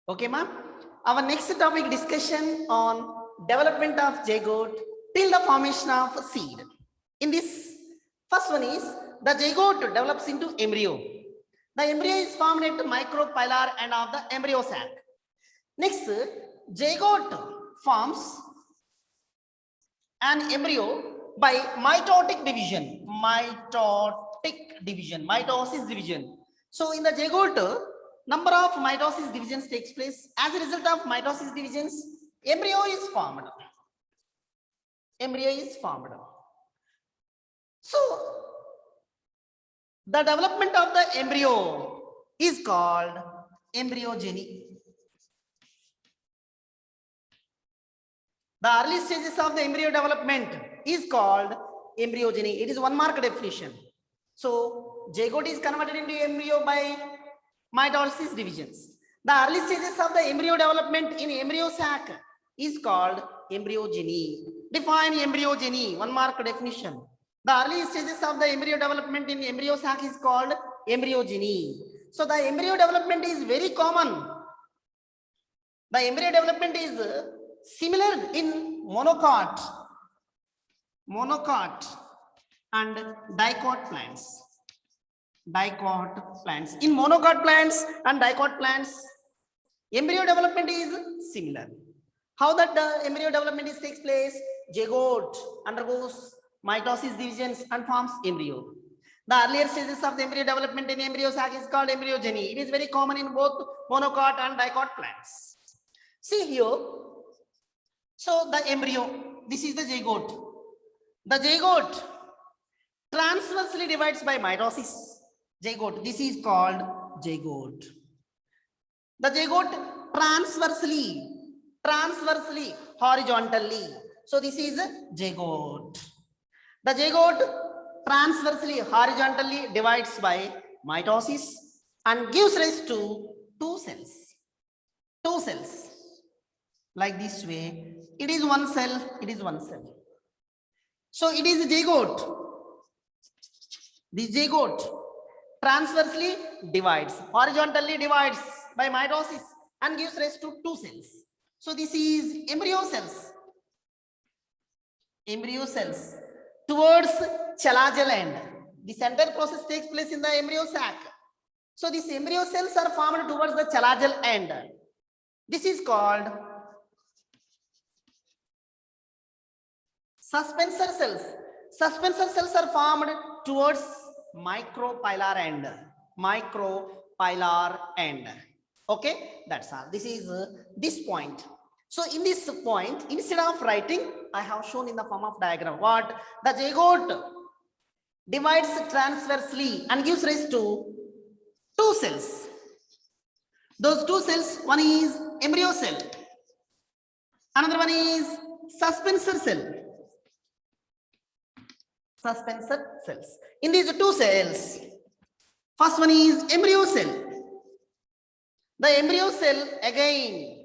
Okay, ma'am. Our next topic discussion on development of zygote till the formation of seed. In this, first one is the zygote develops into embryo. The embryo is formed at micropylar end of the embryo sac. Next, zygote forms an embryo by mitotic division. Mitosis division. So in the zygote, number of mitosis divisions takes place. As a result of mitosis divisions, embryo is formed. So the development of the embryo is called embryogeny. The early stages of the embryo development is called embryogeny. It is one mark definition. So zygote is converted into embryo by mitosis divisions. The early stages of the embryo development in embryo sac is called embryogeny. Define embryogeny, one mark definition. The early stages of the embryo development in embryo sac is called embryogeny. So the embryo development is very common. The embryo development is similar in monocot and dicot plants. In monocot plants and dicot plants, embryo development is similar. How that the embryo development takes place? Zygote undergoes mitosis divisions and forms embryo. The earlier stages of the embryo development in embryo sac is called embryogeny. It is very common in both monocot and dicot plants. See here. So the embryo, this is the zygote. The zygote transversely divides by mitosis. Zygote, this is called zygote. The zygote transversely, horizontally. So this is zygote. The zygote transversely, horizontally divides by mitosis and gives rise to two cells. Like this way. It is one cell. So it is zygote. This zygote transversely divides, horizontally divides by mitosis and gives rise to two cells. So this is embryo cells towards chelagel end. This entire process takes place in the embryo sac. So these embryo cells are formed towards the chelagel end. This is called suspensor cells. Suspensor cells are formed towards micropylar end. Okay, that's all. This is this point. So in this point, instead of writing, I have shown in the form of diagram what the zygote divides transversely and gives rise to two cells. Those two cells, one is embryo cell, another one is suspensor cells. In these two cells, first one is embryo cell. The embryo cell again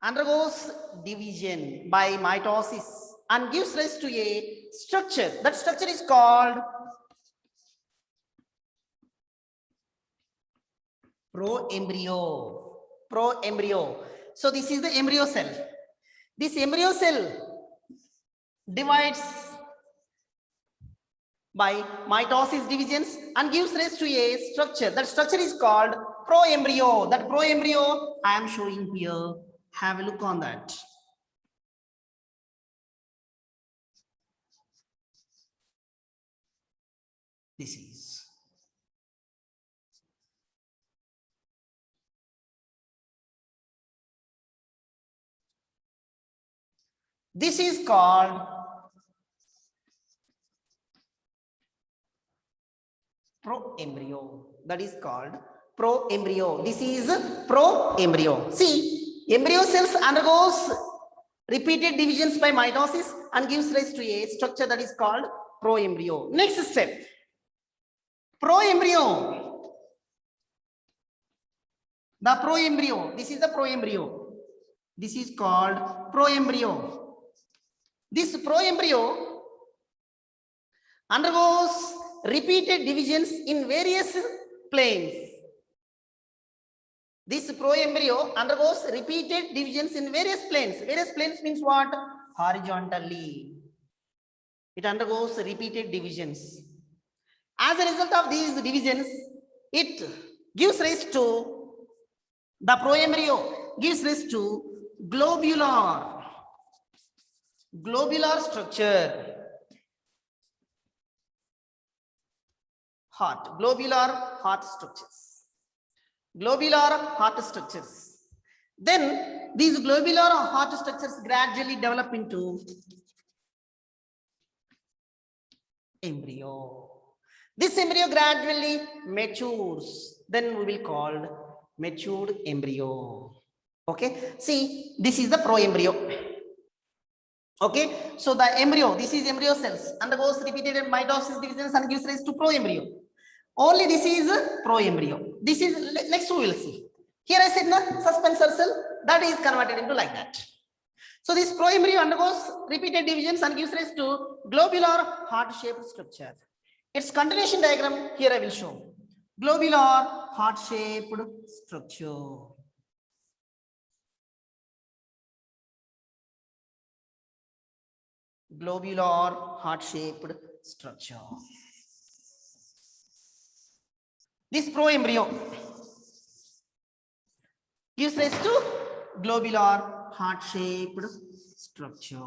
undergoes division by mitosis and gives rise to a structure. That structure is called proembryo. So this is the embryo cell. This embryo cell divides by mitosis divisions and gives rise to a structure. That structure is called proembryo. That proembryo I am showing here. Have a look on that. This is called proembryo. That is called proembryo. This is proembryo. See, embryo cells undergoes repeated divisions by mitosis and gives rise to a structure that is called proembryo. Next step, proembryo. The proembryo, this is the proembryo. This is called proembryo. This proembryo undergoes repeated divisions in various planes. This pro-embryo undergoes repeated divisions in various planes. Various planes means what? Horizontally. It undergoes repeated divisions. As a result of these divisions, it gives rise to, the pro-embryo gives rise to globular structure. Globular heart structures. Then these globular heart structures gradually develop into embryo. This embryo gradually matures. Then we will call matured embryo. Okay. See, this is the pro-embryo. Okay. So the embryo, this is embryo cells, undergoes repeated mitosis divisions and gives rise to pro-embryo. Only this is pro-embryo. This is, next we will see. Here I said the suspensor cell, that is converted into like that. So this pro-embryo undergoes repeated divisions and gives rise to globular heart-shaped structure. Its continuation diagram here I will show. Globular heart-shaped structure. Globular heart-shaped structure. This pro-embryo gives rise to globular heart-shaped structure.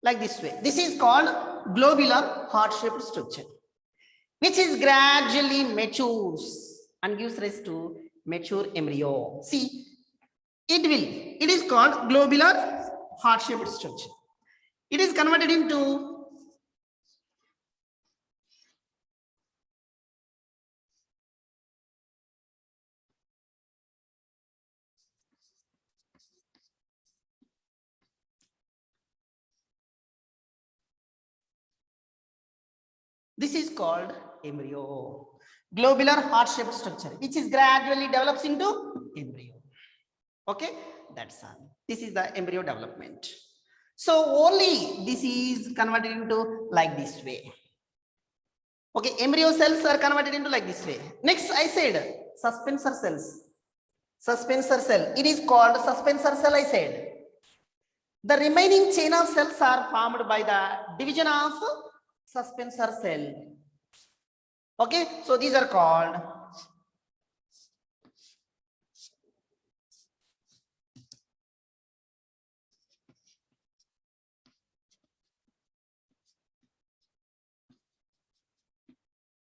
Like this way. This is called globular heart-shaped structure, which is gradually matures and gives rise to mature embryo. See, it is called globular heart-shaped structure. It is converted into this is called embryo. Globular heart-shaped structure, which is gradually develops into embryo. Okay, that's all. This is the embryo development. So only this is converted into like this way. Okay, embryo cells are converted into like this way. Next, I said suspensor cells. Suspensor cell. It is called suspensor cell, I said. The remaining chain of cells are formed by the division of suspensor cell. Okay, so these are called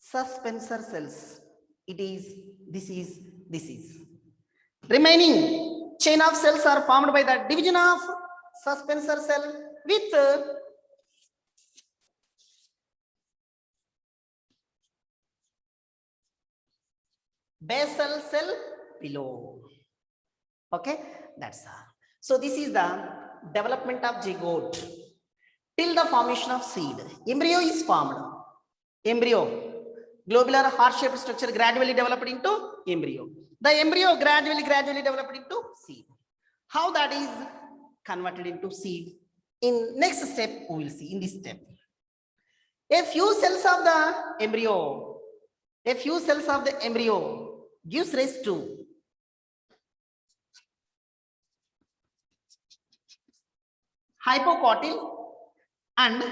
suspensor cells. This is. Remaining chain of cells are formed by the division of suspensor cell with basal cell below. Okay, that's all. So this is the development of zygote till the formation of seed. Embryo is formed. Embryo, globular heart-shaped structure gradually developed into embryo. The embryo gradually developed into seed. How that is converted into seed? In next step, we will see in this step. A few cells of the embryo gives rise to hypocotyl and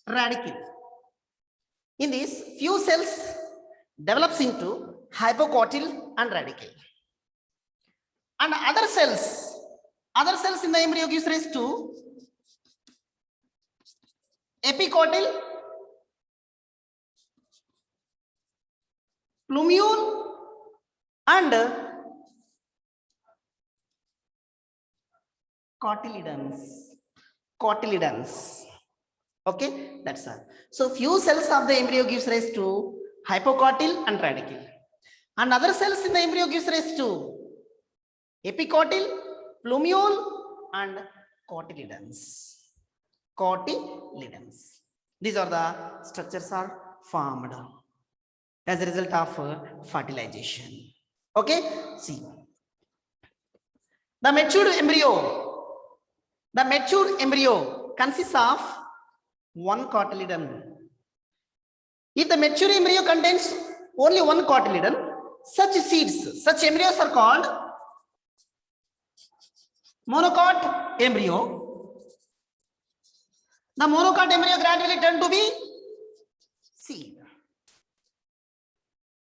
radicle. In this, few cells develops into hypocotyl and radicle. And other cells in the embryo gives rise to epicotyl, plumule and cotyledons. Okay, that's all. So few cells of the embryo gives rise to hypocotyl and radicle, and other cells in the embryo gives rise to epicotyl, plumule and cotyledons. cotyledons. These are the structures are formed as a result of fertilization. Okay, see the matured embryo consists of one cotyledon. If the mature embryo contains only one cotyledon, such embryos are called monocot embryo. The monocot embryo gradually turn to be seed.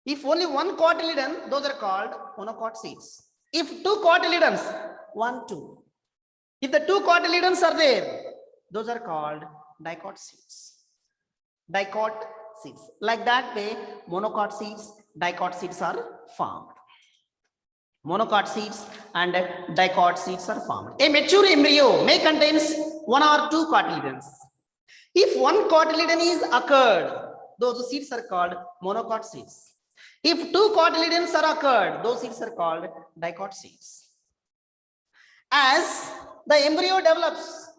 If only one cotyledon, those are called monocot seeds. If two cotyledons, 1, 2. If the two cotyledons are there, those are called dicot seeds. Dicot seeds. Like that way, monocot seeds, dicot seeds are formed. Monocot seeds and dicot seeds are formed. A mature embryo may contains one or two cotyledons. If one cotyledon is occurred, those seeds are called monocot seeds. If two cotyledons are occurred, those seeds are called dicot seeds. As the embryo develops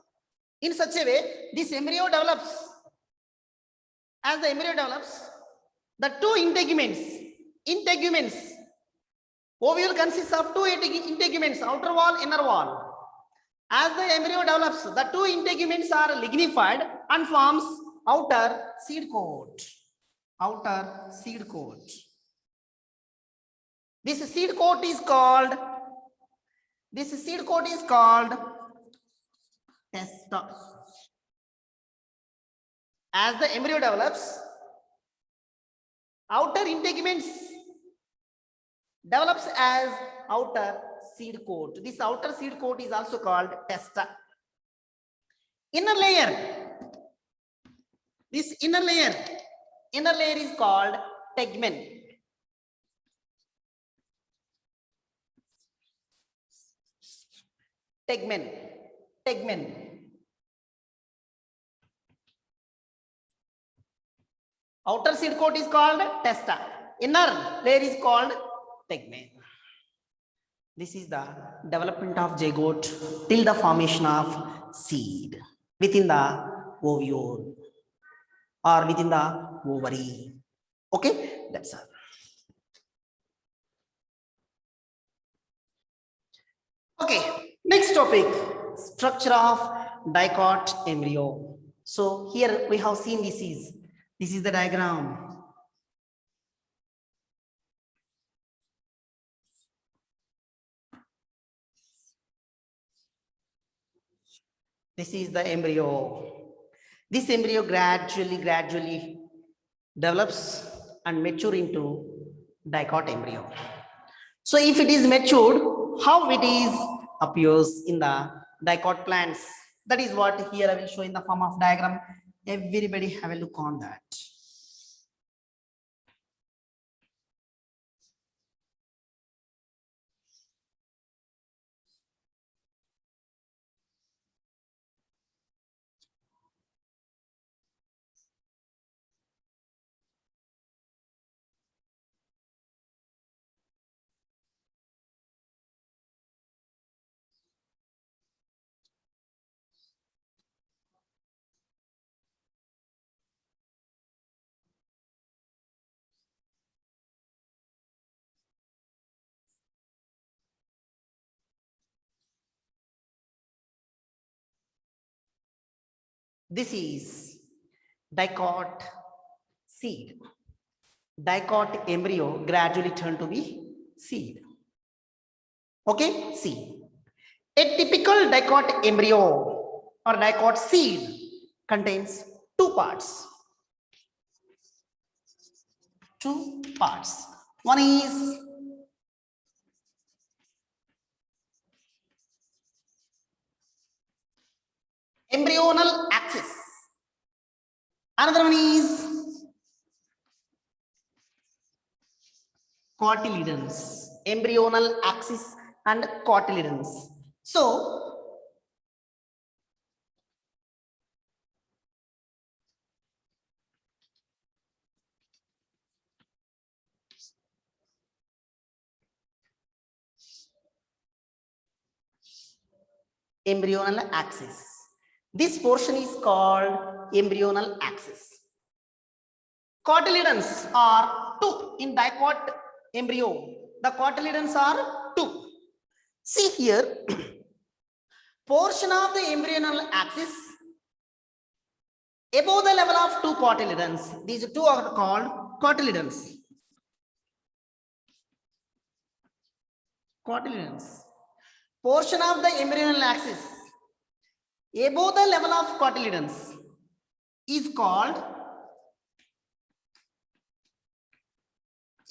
in such a way, this embryo develops. As the embryo develops, the two integuments, ovule consists of two integuments, outer wall, inner wall. As the embryo develops, the two integuments are lignified and forms outer seed coat. Outer seed coat. This seed coat is called testa. As the embryo develops, outer integuments develops as outer seed coat. This outer seed coat is also called testa. Inner layer. This inner layer is called tegmen. Tegmen. Outer seed coat is called testa. Inner layer is called tegmen. This is the development of zygote till the formation of seed within the ovule or within the ovary. Okay, that's all. Okay, next topic, structure of dicot embryo. So here we have seen this is the diagram. This is the embryo. This embryo gradually develops and mature into dicot embryo. So if it is matured, how it is appears in the dicot plants? That is what here I will show in the form of diagram. Everybody have a look on that. This is dicot seed. Dicot embryo gradually turn to be seed. Okay, see. A typical dicot embryo or dicot seed contains two parts. One is embryonal axis. Another one is cotyledons. Embryonal axis and cotyledons. So embryonal axis. This portion is called embryonal axis. Cotyledons are two in dicot embryo. The cotyledons are two. See here, portion of the embryonal axis above the level of two cotyledons. These two are called cotyledons. Cotyledons. Portion of the embryonal axis above the level of cotyledons is called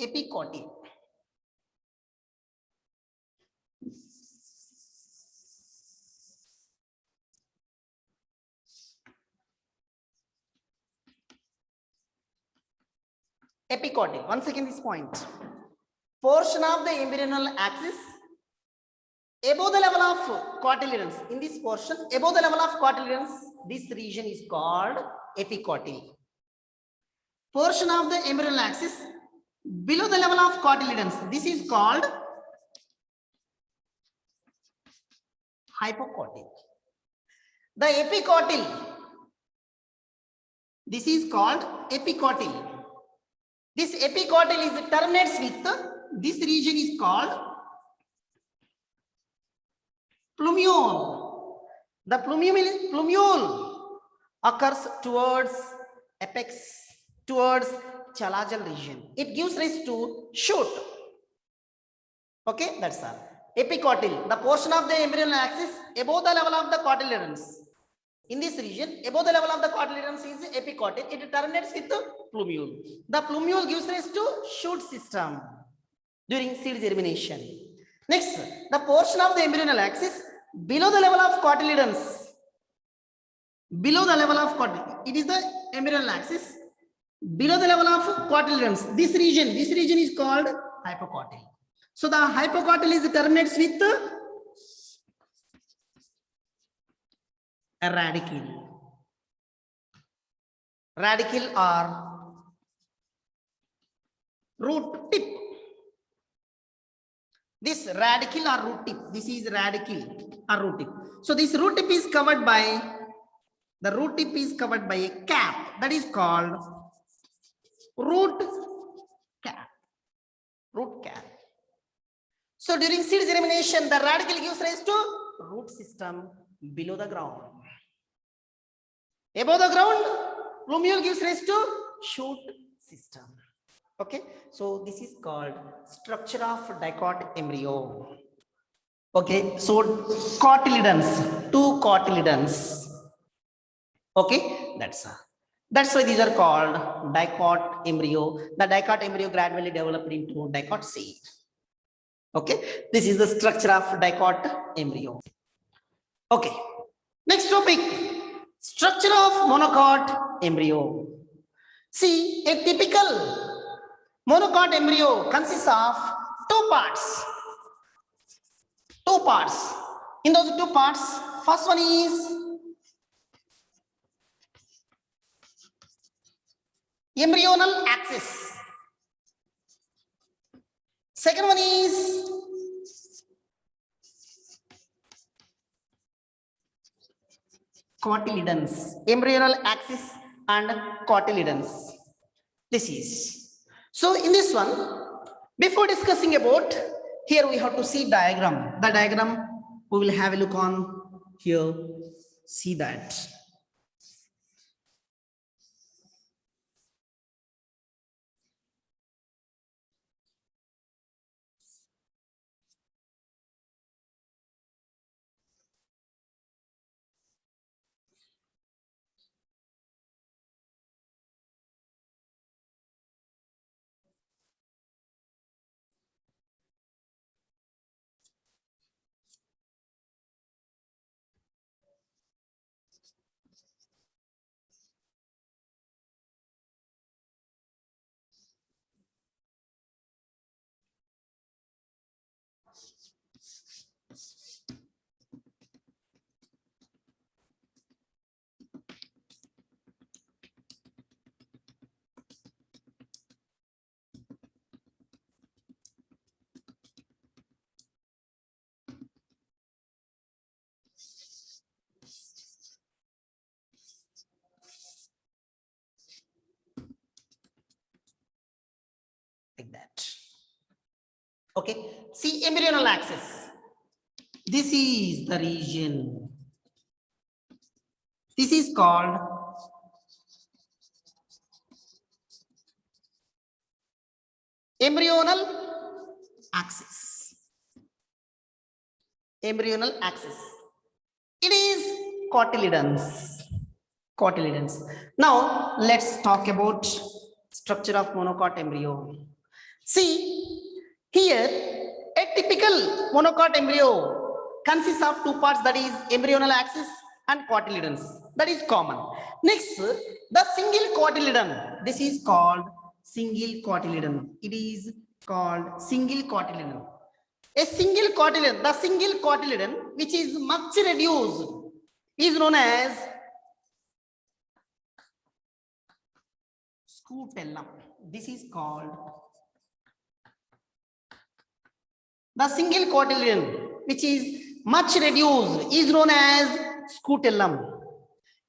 epicotyle. Epicotyle. Once again, this point. Portion of the embryonal axis above the level of cotyledons. In this portion, above the level of cotyledons, this region is called epicotyle. Portion of the embryonal axis below the level of cotyledons, this is called hypocotyle. The epicotyle, this is called epicotyle. This epicotyle is terminates with this region is called plumule. The plumule occurs towards apex, towards chalazal region. It gives rise to shoot. Okay, that's all. Epicotyle, the portion of the embryonal axis above the level of the cotyledons. In this region, above the level of the cotyledons is epicotyle. It terminates with the plumule. The plumule gives rise to shoot system during seed germination. Next, the portion of the embryonal axis below the level of cotyledons. Below the level of cotyledons, it is the embryonal axis. Below the level of cotyledons, this region is called hypocotyle. So the hypocotyle is terminates with a radicle. Radicle or root tip. This radicle or root tip. This is radicle or root tip. So this root tip is covered by a cap that is called root cap. Root cap. So during seed germination, the radicle gives rise to root system below the ground. Above the ground, plumule gives rise to shoot system. Okay, so this is called structure of dicot embryo. Okay, so cotyledons, two cotyledons. Okay, that's why these are called dicot embryo. The dicot embryo gradually developed into dicot seed. Okay, this is the structure of dicot embryo. Okay, next topic, structure of monocot embryo. See, a typical monocot embryo consists of two parts. In those two parts, first one is embryonal axis. Second one is cotyledons, embryonal axis and cotyledons. This is. So in this one, before discussing about, here we have to see diagram. The diagram we will have a look on here. See that. Okay, see embryonal axis. This is the region. This is called embryonal axis. Embryonal axis. It is cotyledons. Cotyledons. Now let's talk about structure of monocot embryo. See here, a typical monocot embryo consists of two parts, that is embryonal axis and cotyledons. That is common. Next, the single cotyledon. This is called single cotyledon. It is called single cotyledon. A single cotyledon, the single cotyledon which is much reduced, is known as scutellum. This is called the single cotyledon which is much reduced is known as scutellum.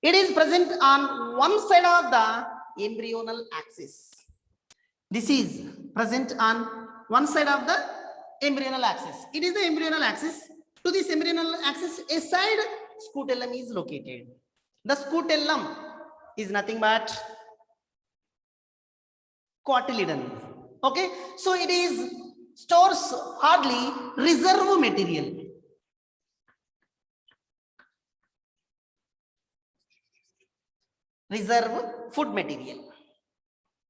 It is present on one side of the embryonal axis. This is present on one side of the embryonal axis. It is the embryonal axis. To this embryonal axis, a side scutellum is located. The scutellum is nothing but cotyledon. Okay, so it is stores hardly reserve material. Reserve food material.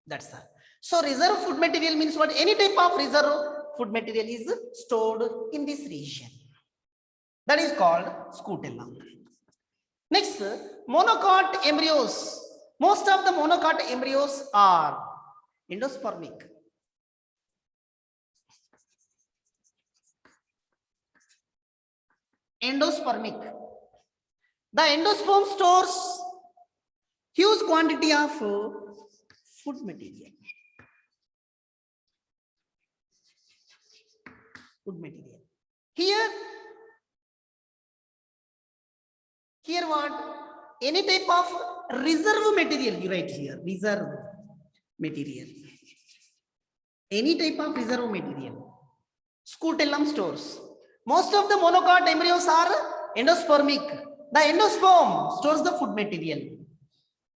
That's all. So reserve food material means what? Any type of reserve food material is stored in this region. That is called scutellum. Next, monocot embryos. Most of the monocot embryos are endospermic. Endospermic. The endosperm stores huge quantity of food material. Food material. Here what? Any type of reserve material, you write here, reserve material. Any type of reserve material. Scutellum stores. Most of the monocot embryos are endospermic. The endosperm stores the food material.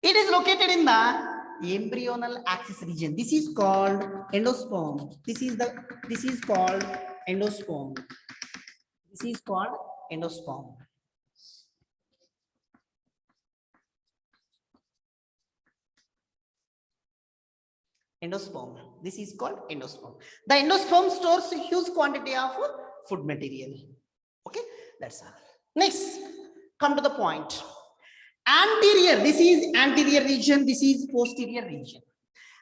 It is located in the embryonal axis region. This is called endosperm. This is called endosperm. This is called endosperm. Endosperm. This is called endosperm. The endosperm stores a huge quantity of food material. Okay, that's all. Next, come to the point. Anterior, this is anterior region, this is posterior region.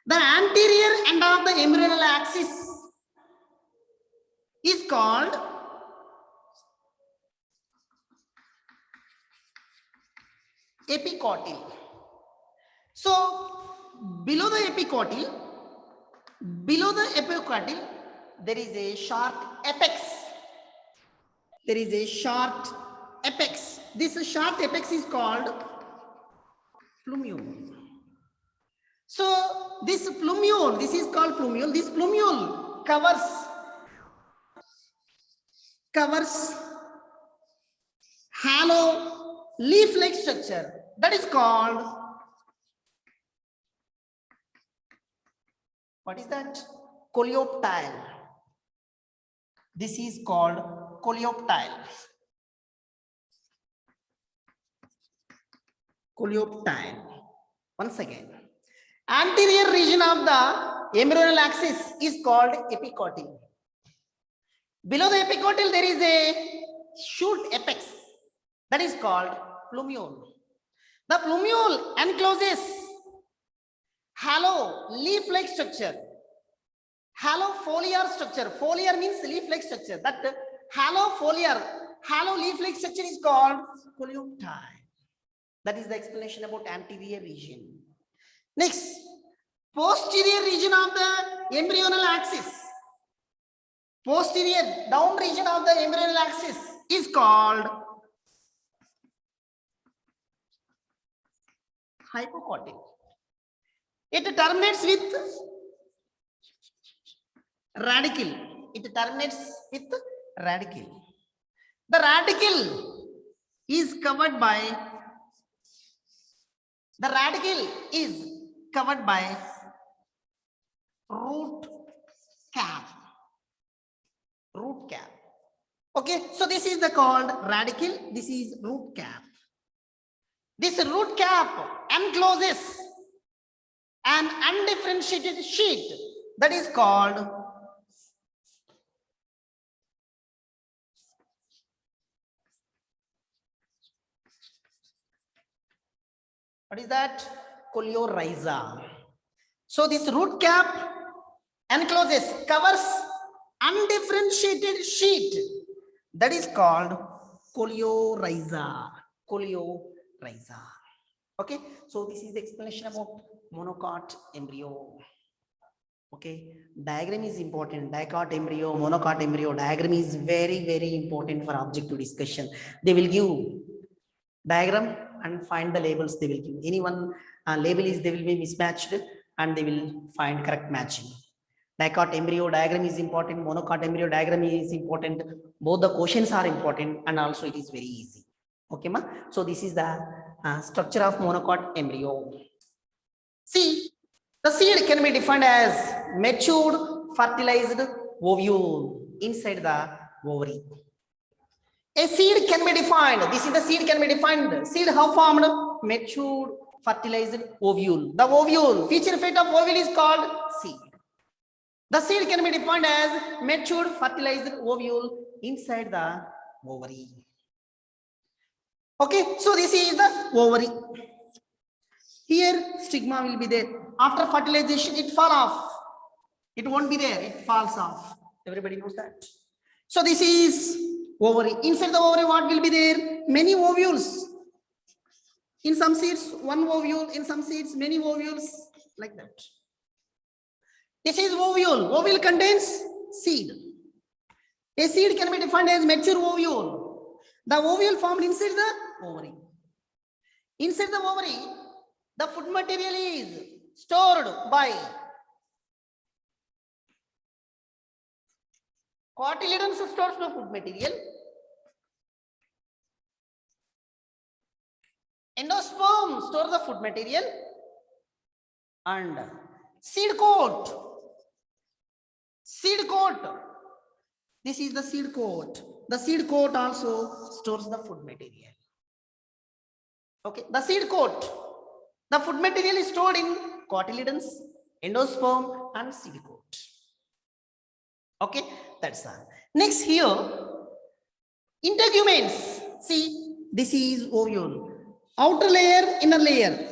The anterior end of the embryonal axis is called epicotyle. So below the epicotyle, there is a short apex. There is a short apex. This short apex is called plumule. So this plumule, this is called plumule. This plumule covers hollow leaf-like structure. That is called, what is that? Coleoptile. This is called coleoptile. Coleoptile. Once again, anterior region of the embryonal axis is called epicotyle. Below the epicotyle, there is a shoot apex. That is called plumule. The plumule encloses hollow leaf-like structure. Hollow foliar structure. Foliar means leaf-like structure. That hollow leaf-like structure is called coleoptile. That is the explanation about anterior region. Next, posterior region of the embryonal axis. Posterior down region of the embryonal axis is called hypocotyl. It terminates with radicle. it terminates with radicle. The radicle is covered by root cap. Root cap. Okay, so this is the called radicle. This is root cap. This root cap encloses an undifferentiated sheet that is called what is that? Coleorhiza. So this root cap covers undifferentiated sheet that is called coleorhiza. Coleorhiza. Okay, so this is the explanation about monocot embryo. Okay, diagram is important. Dicot embryo, monocot embryo, diagram is very, very important for objective discussion. They will give diagram and find the labels they will give. Any one label is they will be mismatched and they will find correct matching. Dicot embryo diagram is important. Monocot embryo diagram is important. Both the questions are important and also it is very easy. Okay, ma? So this is the structure of monocot embryo. See, the seed can be defined as matured fertilized ovule inside the ovary. A seed can be defined. This is the seed can be defined. Seed how formed? Matured fertilized ovule. The ovule, feature fate of ovule is called seed. The seed can be defined as matured fertilized ovule inside the ovary. Okay, so this is the ovary. Here stigma will be there. After fertilization, it falls off. It won't be there. It falls off. Everybody knows that. So this is ovary. Inside the ovary, what will be there? Many ovules. In some seeds, one ovule. In some seeds, many ovules. Like that. This is ovule. Ovule contains seed. A seed can be defined as mature ovule. The ovule formed inside the ovary. Inside the ovary, the food material is stored by cotyledons stores the food material. Endosperm stores the food material and seed coat. Seed coat. This is the seed coat. The seed coat also stores the food material. Okay, the seed coat. The food material is stored in cotyledons, endosperm, and seed coat. Okay, that's all. Next here, integuments. See, this is ovule. Outer layer, inner layer.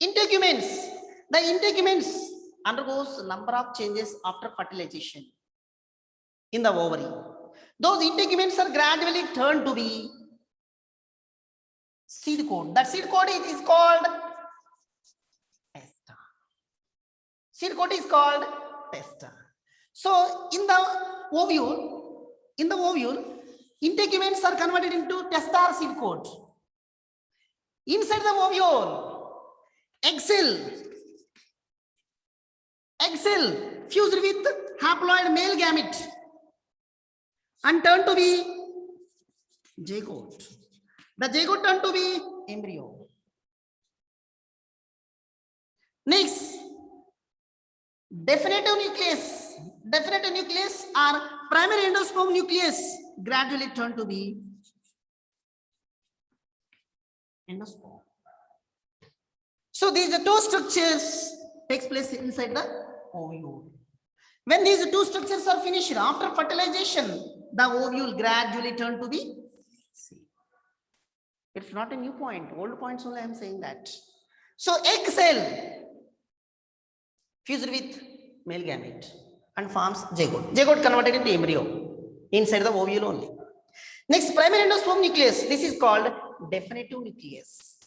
Integuments. The integuments undergoes number of changes after fertilization in the ovary. Those integuments are gradually turned to be seed coat. That seed coat is called testa. Seed coat is called testa. So in the ovule, integuments are converted into testa or seed coat. Inside the ovule, egg cell fused with haploid male gamete and turned to be zygote. The zygote turned to be embryo. Next, definitive nucleus. Definitive nucleus or primary endosperm nucleus gradually turned to be endosperm. So these two structures takes place inside the ovule. When these two structures are finished after fertilization, the ovule gradually turned to be seed. It's not a new point. Old points only I am saying that. So egg cell fused with male gamete and forms zygote. Zygote converted into embryo inside the ovule only. Next, primary endosperm nucleus. This is called definitive nucleus.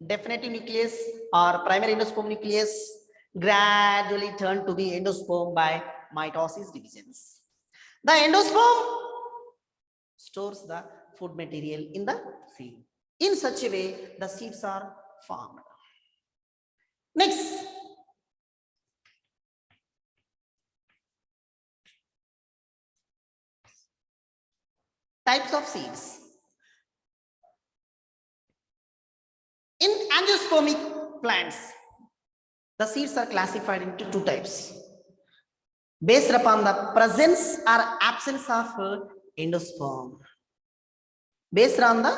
Definitive nucleus or primary endosperm nucleus gradually turned to be endosperm by mitosis divisions. The endosperm stores the food material in the seed. In such a way, the seeds are formed. Next, Types of seeds. In angiospermic plants, the seeds are classified into two types based upon the presence or absence of endosperm. Based on the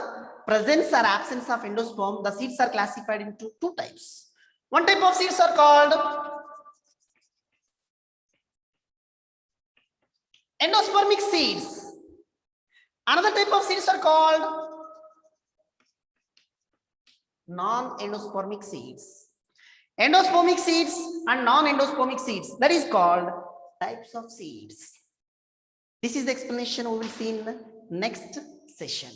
presence or absence of endosperm, the seeds are classified into two types. One type of seeds are called endospermic seeds. Another type of seeds are called non-endospermic seeds. Endospermic seeds and non-endospermic seeds, that is called types of seeds. This is the explanation we will see in the next session.